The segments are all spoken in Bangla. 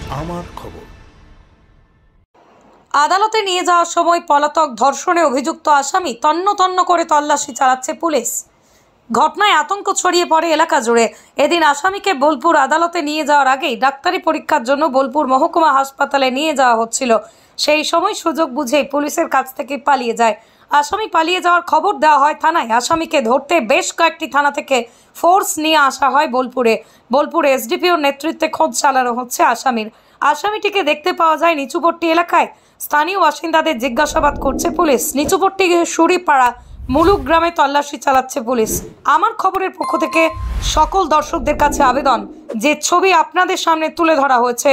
আমার খবর। আদালতে নিয়ে যাওয়ার সময় পলাতক ধর্ষণে অভিযুক্ত আসামি তন্ন তন্ন করে তল্লাশি চালাচ্ছে পুলিশ। ঘটনায় আতঙ্ক ছড়িয়ে পড়ে এলাকা জুড়ে। এদিন আসামিকে বোলপুর আদালতে নিয়ে যাওয়ার আগেই ডাক্তারি পরীক্ষার জন্য বোলপুর মহকুমা হাসপাতালে নিয়ে যাওয়া হচ্ছিল। সেই সময় সুযোগ বুঝেই পুলিশের কাছ থেকে পালিয়ে যায়। আসামি পালিয়ে যাওয়ার খবর দেওয়া হয় থানায়। আসামিকে ধরতে বেশ কয়েকটি থানা থেকে ফোর্স নিয়ে আসা হয় বোলপুরে। বোলপুর এসডিপিওর নেতৃত্বে খোঁজ চালানো হচ্ছে আসামিটিকে দেখতে পাওয়া যায় নিচুপট্টি এলাকায়। স্থানীয় বাসিন্দাদের জিজ্ঞাসাবাদ করছে পুলিশ। নিচুপট্টি সুরিপাড়া মুলুক গ্রামে তল্লাশি চালাচ্ছে পুলিশ। আমার খবরের পক্ষ থেকে সকল দর্শকদের কাছে আবেদন, যে ছবি আপনাদের সামনে তুলে ধরা হয়েছে,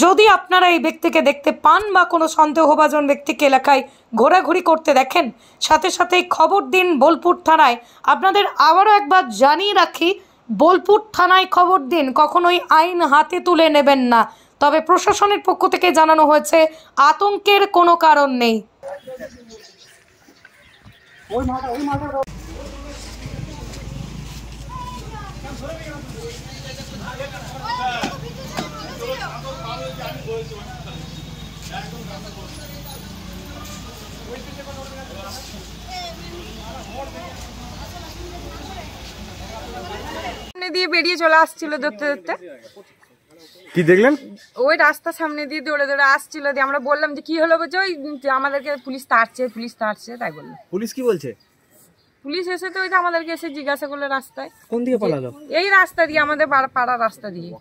যদি আপনারা এই ব্যক্তিকে দেখতে পান বা কোনো সন্দেহভাজন ব্যক্তিকে এলাকায় ঘোরাঘুরি করতে দেখেন, সাথে সাথেই খবর দিন বোলপুর থানায়। আপনাদের আবারও একবার জানিয়ে রাখি, বোলপুর থানায় খবর দিন, কখনোই আইন হাতে তুলে নেবেন না। তবে প্রশাসনের পক্ষ থেকে জানানো হয়েছে আতঙ্কের কোনো কারণ নেই। সামনে দিয়ে বেরিয়ে চলে আসছিল ধরতে ধরতে। কি দেখলেন? ওই রাস্তা সামনে দিয়ে দৌড়ে দৌড়ে আসছিল, দিয়ে আমরা বললাম যে কি হলো, বলছে ওই আমাদেরকে পুলিশ তাড়ছে তাই বললো। পুলিশ কি বলছে? পুলিশ এসে তো ওই যে আমাদেরকে এসে জিজ্ঞাসা করলো রাস্তায়। কোন দিকে পালালো? এই রাস্তা দিয়ে, আমাদের পাড়ার রাস্তা দিয়ে।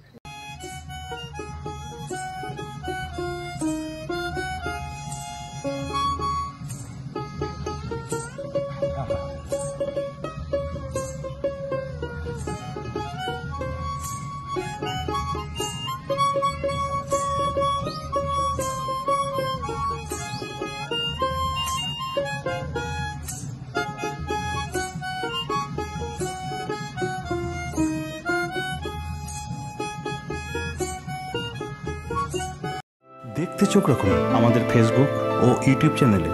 দেখতে চোখ রাখুন আমাদের ফেসবুক ও ইউটিউব চ্যানেলে।